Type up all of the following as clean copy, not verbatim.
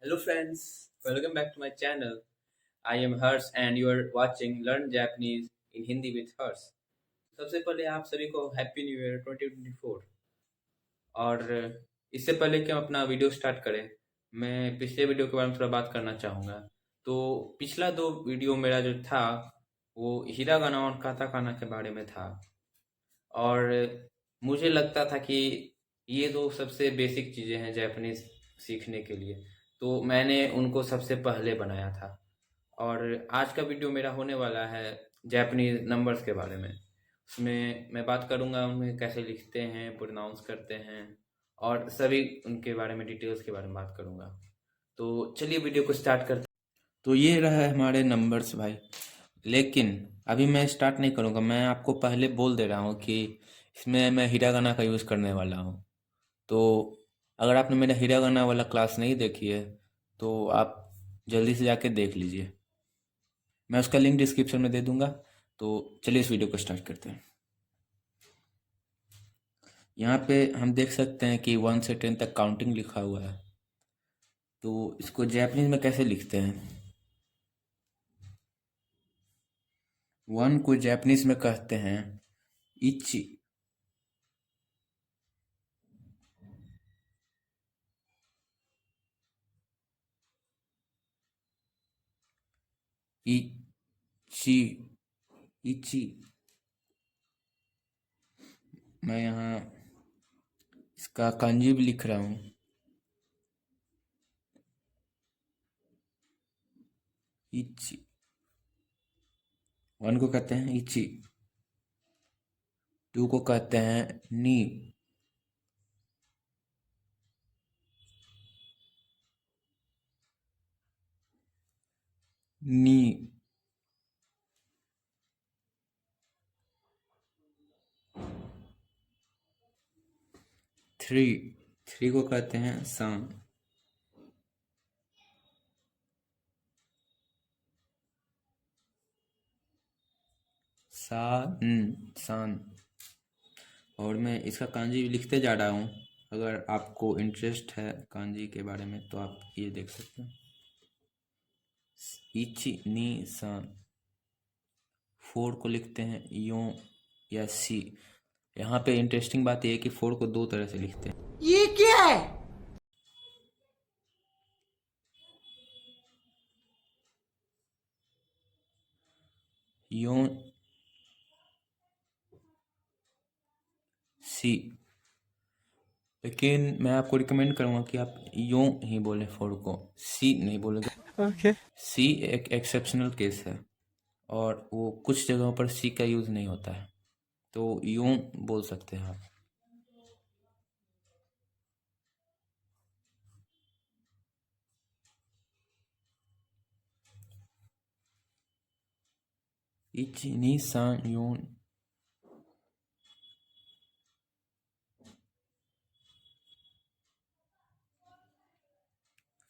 Hello friends, welcome back to my channel. I am Harsh and you are watching Learn Japanese in Hindi with Harsh. सबसे पहले आप सभी को happy new year 2024। और इससे पहले कि हम अपना वीडियो स्टार्ट करें, मैं पिछले वीडियो के बारे में थोड़ा बात करना चाहूँगा। तो पिछला दो वीडियो मेरा जो था वो हिरागाना और काताकाना के बारे में था, और मुझे लगता था कि ये दो सबसे बेसिक चीज़ें हैं जापानीज़ सीखने के लिए, तो मैंने उनको सबसे पहले बनाया था। और आज का वीडियो मेरा होने वाला है जापानीज़ नंबर्स के बारे में। उसमें मैं बात करूँगा उन्हें कैसे लिखते हैं, प्रोनाउंस करते हैं, और सभी उनके बारे में डिटेल्स के बारे में बात करूँगा। तो चलिए वीडियो को स्टार्ट करते हैं। तो ये रहा है हमारे नंबर्स भाई, लेकिन अभी मैं स्टार्ट नहीं करूँगा। मैं आपको पहले बोल दे रहा हूँ कि इसमें मैं हिरागाना का यूज़ करने वाला हूँ। तो अगर आपने मेरा हिरागाना वाला क्लास नहीं देखी है तो आप जल्दी से जाके देख लीजिए, मैं उसका लिंक डिस्क्रिप्शन में दे दूंगा। तो चलिए इस वीडियो को स्टार्ट करते हैं। यहाँ पे हम देख सकते हैं कि 1 से 10 तक काउंटिंग लिखा हुआ है। तो इसको जापानीज में कैसे लिखते हैं? 1 को जापानीज में कहते हैं इची। इची इची। मैं यहाँ इसका कांजी भी लिख रहा हूँ, इची। 1 को कहते हैं इची, 2 को कहते हैं नी, नी। 3 को कहते हैं सान, सान। और मैं इसका कांजी भी लिखते जा रहा हूँ। अगर आपको इंटरेस्ट है कांजी के बारे में तो आप ये देख सकते हैं। इची नी सान। 4 को लिखते हैं यो या सी। यहाँ पे इंटरेस्टिंग बात यह है कि 4 को 2 तरह से लिखते हैं। ये क्या है? यो सी, लेकिन मैं आपको रिकमेंड करूँगा कि आप यो ही बोलें, 4 को सी नहीं बोलेंगे। ओके। सी एक एक्सेप्शनल केस है और वो कुछ जगहों पर सी का यूज़ नहीं होता है, तो यूं बोल सकते हैं आप। इची नी सान यून।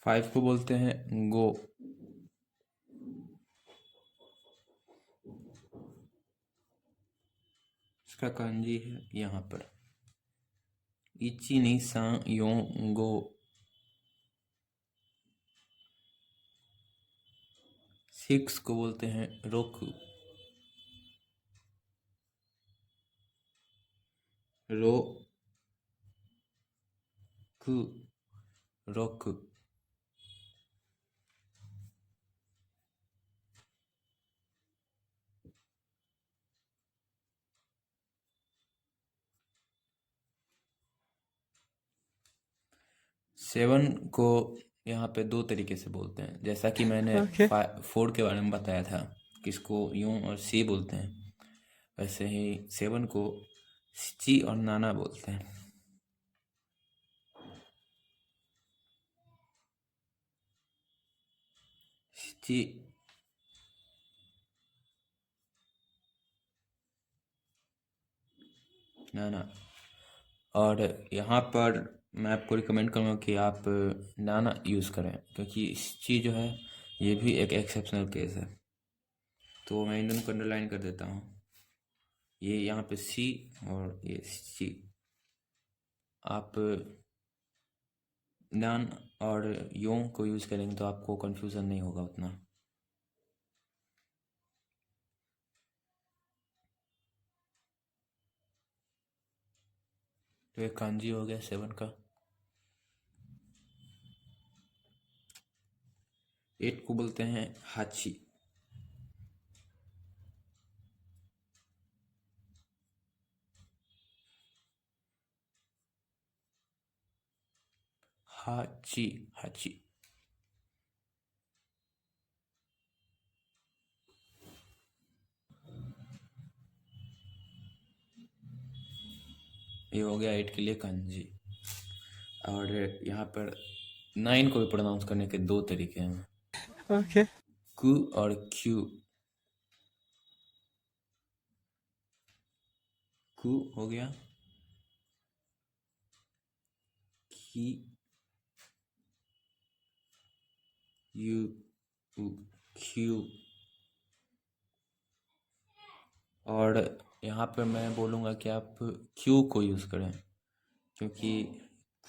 5 को बोलते हैं गो। इसका कांजी है यहाँ पर इची नी सान योन गो। 6 को बोलते हैं रोकु, रो कु, रोकु। 7 को यहाँ पे 2 तरीके से बोलते हैं, जैसा कि मैंने ओके। 4 के बारे में बताया था कि इसको यूं और सी बोलते हैं, वैसे ही 7 को ची और नाना बोलते हैं। ची, नाना। और यहाँ पर मैं आपको रिकमेंड करूँगा कि आप नाना यूज़ करें, क्योंकि ची जो है ये भी एक एक्सेप्शनल केस है। तो मैं इन दोनों को अंडरलाइन कर देता हूँ, ये यहाँ पे सी और ये सी। आप नान और यों को यूज़ करेंगे तो आपको कन्फ्यूज़न नहीं होगा उतना। तो ये कांजी हो गया 7 का। 8 को बोलते हैं हाची। हाची हाची। ये हो गया 8 के लिए कांजी। और यहाँ पर 9 को भी प्रोनाउंस करने के 2 तरीके हैं। ओके। कु और क्यू। कु हो गया, की, यू, उ, क्यू। और यहाँ पर मैं बोलूँगा कि आप क्यू को यूज़ करें, क्योंकि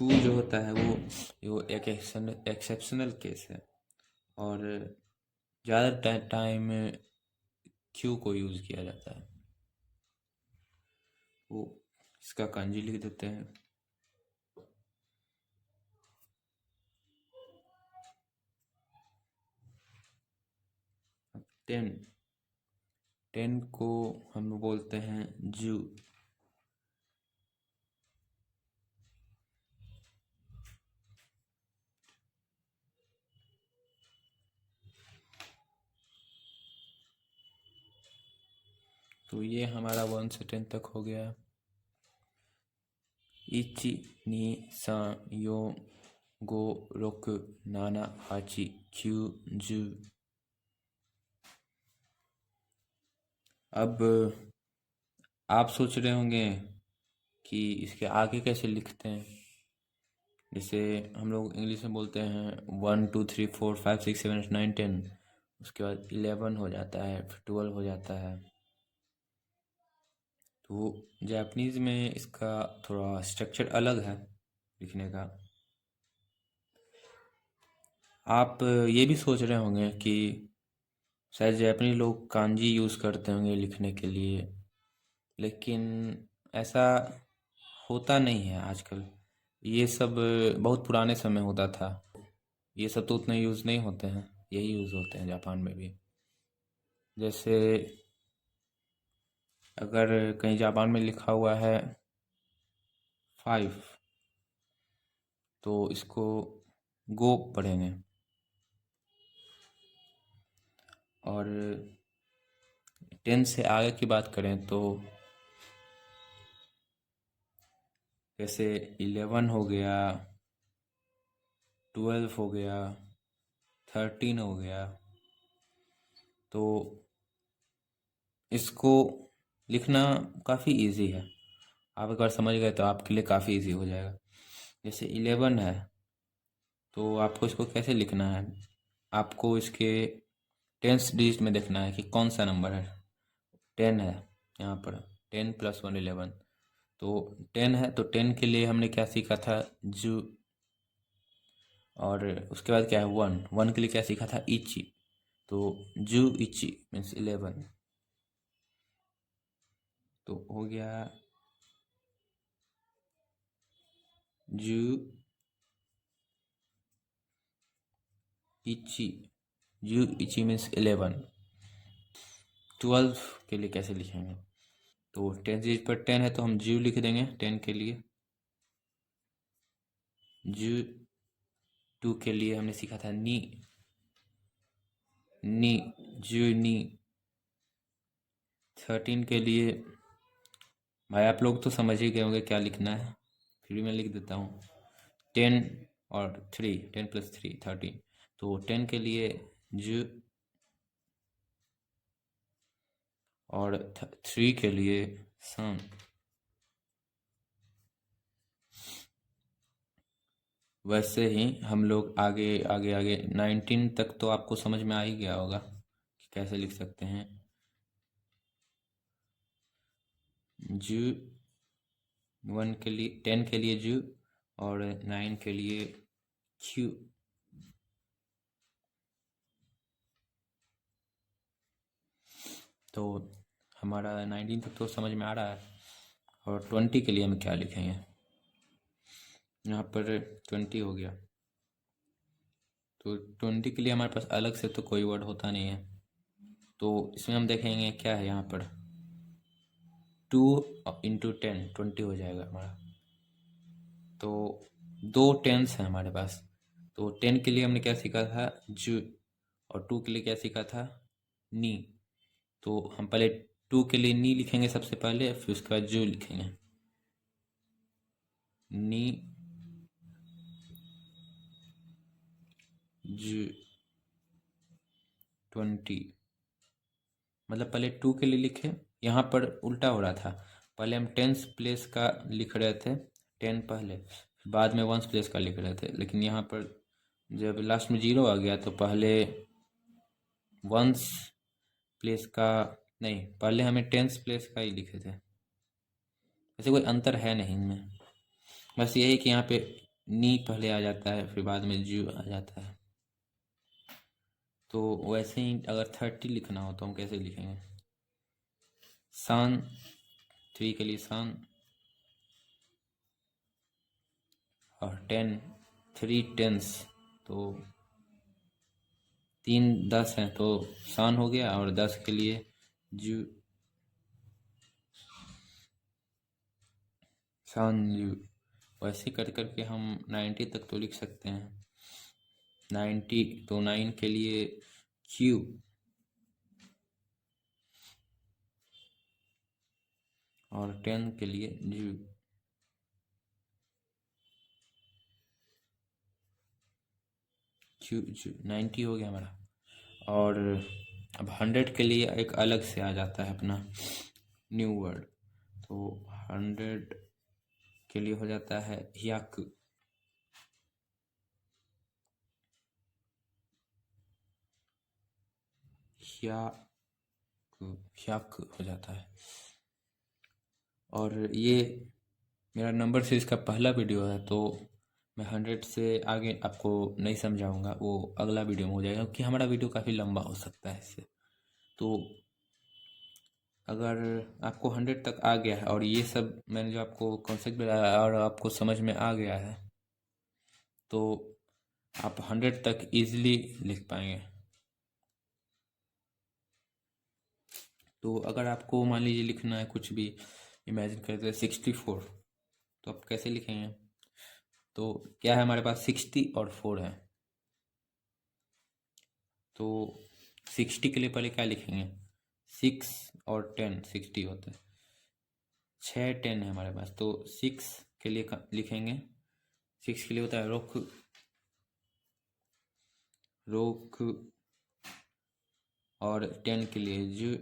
क्यू जो होता है वो एक एक्सेप्शनल केस है और ज़्यादा टाइम क्यू को यूज़ किया जाता है। वो इसका कांजी लिख देते हैं। 10 को हम बोलते हैं जू। तो ये हमारा 1 से 10 तक हो गया। इची नी सान यो गो रोकु नाना हाची क्यू जू। अब आप सोच रहे होंगे कि इसके आगे कैसे लिखते हैं। जैसे हम लोग इंग्लिश में बोलते हैं 1 2 3 4 5 6 7 8 9 10, उसके बाद 11 हो जाता है, फिर 12 हो जाता है। तो जापानीज़ में इसका थोड़ा स्ट्रक्चर अलग है लिखने का। आप ये भी सोच रहे होंगे कि शायद जापानी लोग कांजी यूज़ करते होंगे लिखने के लिए, लेकिन ऐसा होता नहीं है आजकल। ये सब बहुत पुराने समय होता था। ये सब तो उतने यूज़ नहीं होते हैं, यही यूज़ होते हैं जापान में भी। जैसे अगर कहीं जापान में लिखा हुआ है 5, तो इसको गो पढ़ेंगे। और 10 से आगे की बात करें तो जैसे 11 हो गया, 12 हो गया, 13 हो गया, तो इसको लिखना काफ़ी इजी है। आप एक बार समझ गए तो आपके लिए काफ़ी इजी हो जाएगा। जैसे 11 है तो आपको इसको कैसे लिखना है, आपको इसके 10th डिजिट में देखना है कि कौन सा नंबर है। 10 है यहाँ पर, 10 + 1 11। तो 10 है तो 10 के लिए हमने क्या सीखा था, जू। और उसके बाद क्या है 1, 1 के लिए क्या सीखा था, इची। तो जू इची मीन्स 11। तो हो गया जू इची। जू इची मीन्स 11। 12 के लिए कैसे लिखेंगे, तो 10 डिजिट पर 10 है तो हम जू लिख देंगे 10 के लिए। जू। 2 के लिए हमने सीखा था नी। नी, जू नी। 13 के लिए भाई आप लोग तो समझ ही गए होंगे क्या लिखना है, फिर भी मैं लिख देता हूँ। 10 और 3, 10 + 3 13। तो 10 के लिए जू, और 3 के लिए सन। वैसे ही हम लोग आगे आगे आगे 19 तक तो आपको समझ में आ ही गया होगा कि कैसे लिख सकते हैं। जू 1 के लिए, 10 के लिए जू, और 9 के लिए क्यू। तो हमारा 19 तक तो समझ में आ रहा है। और 20 के लिए हम क्या लिखेंगे? यहाँ पर 20 हो गया। तो 20 के लिए हमारे पास अलग से तो कोई वर्ड होता नहीं है, तो इसमें हम देखेंगे क्या है यहाँ पर। 2 इंटू 10 20 हो जाएगा हमारा। तो 2 टेंस हैं हमारे पास। तो 10 के लिए हमने क्या सीखा था? जू। और 2 के लिए क्या सीखा था? नी। तो हम पहले 2 के लिए नी लिखेंगे सबसे पहले, फिर उसके बाद जू लिखेंगे। नी जू 20। मतलब पहले 2 के लिए लिखे, यहाँ पर उल्टा हो रहा था। पहले हम टेंस प्लेस का लिख रहे थे, 10 पहले, फिर बाद में वंस प्लेस का लिख रहे थे। लेकिन यहाँ पर जब लास्ट में 0 आ गया तो पहले वंस प्लेस का नहीं, पहले हमें टेंस प्लेस का ही लिखे थे। ऐसे कोई अंतर है नहीं इनमें, बस यही कि यहाँ पे नी पहले आ जाता है, फिर बाद में जू आ जाता है। तो वैसे ही अगर 30 लिखना हो तो हम कैसे लिखेंगे? सन 3 के लिए सन, और 10 3 टेंस, तो 3 10 हैं, तो सन हो गया। और 10 के लिए जू, सन जू। वैसे कर करके हम 90 तक तो लिख सकते हैं। 90 तो 9 के लिए क्यू, और 10 के लिए जू। क्यू जू 90 हो गया हमारा। और अब 100 के लिए एक अलग से आ जाता है अपना न्यू वर्ड। तो 100 के लिए हो जाता है ह्याक। ह्याक हो जाता है। और ये मेरा नंबर सीरीज का पहला वीडियो है, तो मैं 100 से आगे आपको नहीं समझाऊंगा, वो अगला वीडियो में हो जाएगा, क्योंकि हमारा वीडियो काफ़ी लंबा हो सकता है इससे। तो अगर आपको 100 तक आ गया है और ये सब मैंने जो आपको कॉन्सेप्ट बताया और आपको समझ में आ गया है, तो आप 100 तक इजीली लिख पाएंगे। तो अगर आपको मान लीजिए लिखना है कुछ भी, इमेजिन करते हैं 64, तो आप कैसे लिखेंगे? तो क्या है हमारे पास 60 और 4 है। तो 60 के लिए पहले क्या लिखेंगे? 6 और 10 60 होता है, 6 10 है हमारे पास। तो 6 के लिए लिखेंगे, 6 के लिए होता है रोक, रोक। और 10 के लिए जू,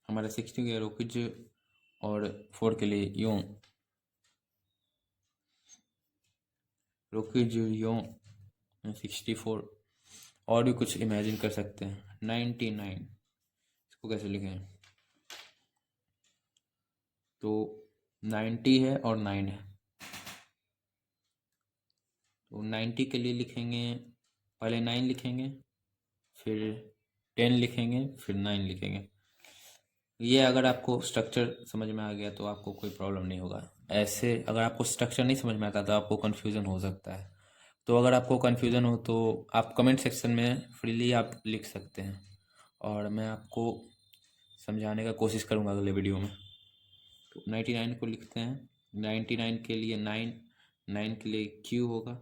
हमारा 60 के रोक जू। और 4 के लिए यूं, रोक जू यूं 64। और भी कुछ इमेजिन कर सकते हैं। 99, इसको कैसे लिखें? तो 90 है और 9 है, तो 90 के लिए लिखेंगे, पहले 9 लिखेंगे, फिर 10 लिखेंगे, फिर 9 लिखेंगे। ये अगर आपको स्ट्रक्चर समझ में आ गया तो आपको कोई प्रॉब्लम नहीं होगा। ऐसे अगर आपको स्ट्रक्चर नहीं समझ में आता तो आपको कन्फ्यूज़न हो सकता है। तो अगर आपको कन्फ्यूज़न हो तो आप कमेंट सेक्शन में फ्रीली आप लिख सकते हैं, और मैं आपको समझाने का कोशिश करूँगा अगले वीडियो में। तो 99 को लिखते हैं, 99 के लिए 9, 9 के लिए क्यू होगा,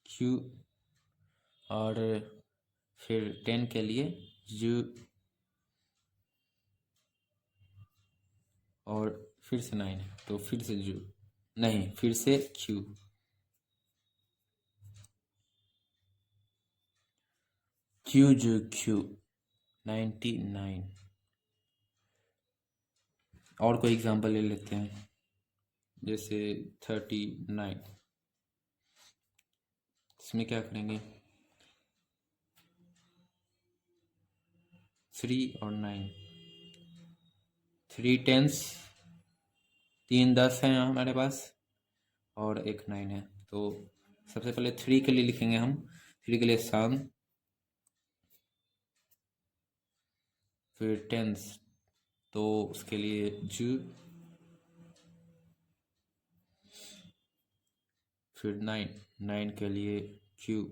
क्यू। और फिर 10 के लिए यू, और फिर से 9, तो फिर से यू, नहीं फिर से क्यू, क्यू जो क्यू 99। और कोई एग्जांपल ले लेते हैं, जैसे 39, इसमें क्या करेंगे? 3 और 9, 3 10s, 3 10 हैं हमारे पास और एक 9 है। तो सबसे पहले 3 के लिए लिखेंगे हम। 3 के लिए सन, फिर टेंस तो उसके लिए जू, फिर 9, 9 के लिए क्यू,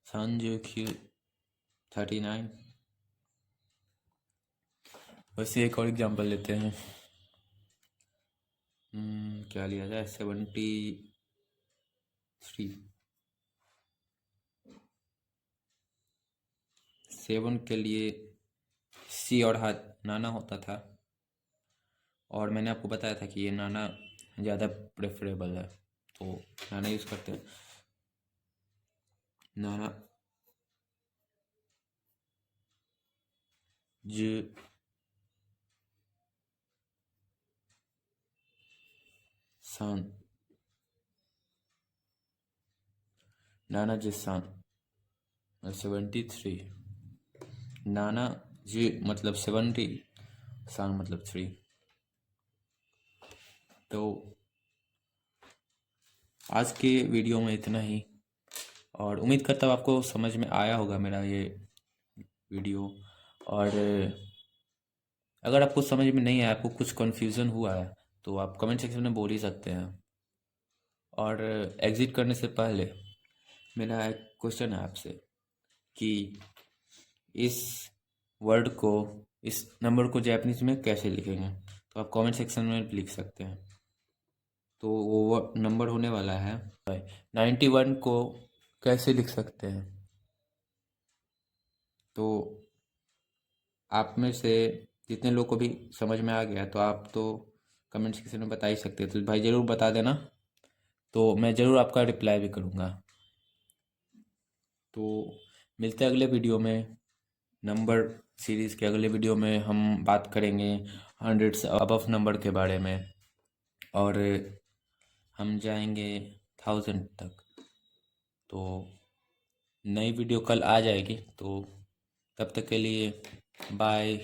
सन जो क्यू 39। वैसे एक और एग्जांपल लेते हैं। क्या लिया जाए, 73। 7 के लिए सी और हाथ नाना होता था, और मैंने आपको बताया था कि ये नाना ज़्यादा प्रेफरेबल है, तो नाना यूज़ करते हैं। नाना ज, सान, नाना जिसान 73। नाना जी मतलब 70, सान मतलब 3। तो आज के वीडियो में इतना ही, और उम्मीद करता हूँ आपको समझ में आया होगा मेरा ये वीडियो। और अगर आपको समझ में नहीं आया, आपको कुछ कन्फ्यूज़न हुआ है, तो आप कमेंट सेक्शन में बोल ही सकते हैं। और एग्ज़िट करने से पहले मेरा एक क्वेश्चन है आपसे कि इस वर्ड को, इस नंबर को जैपनीज में कैसे लिखेंगे, तो आप कमेंट सेक्शन में लिख सकते हैं। तो वो नंबर होने वाला है 91 को कैसे लिख सकते हैं। तो आप में से जितने लोग को भी समझ में आ गया, तो आप तो कमेंट सेक्शन में बता ही सकते हैं, तो भाई ज़रूर बता देना, तो मैं ज़रूर आपका रिप्लाई भी करूँगा। तो मिलते हैं अगले वीडियो में। नंबर सीरीज़ के अगले वीडियो में हम बात करेंगे 100 से अबव नंबर के बारे में, और हम जाएंगे 1000 तक। तो नई वीडियो कल आ जाएगी, तो तब तक के लिए बाय।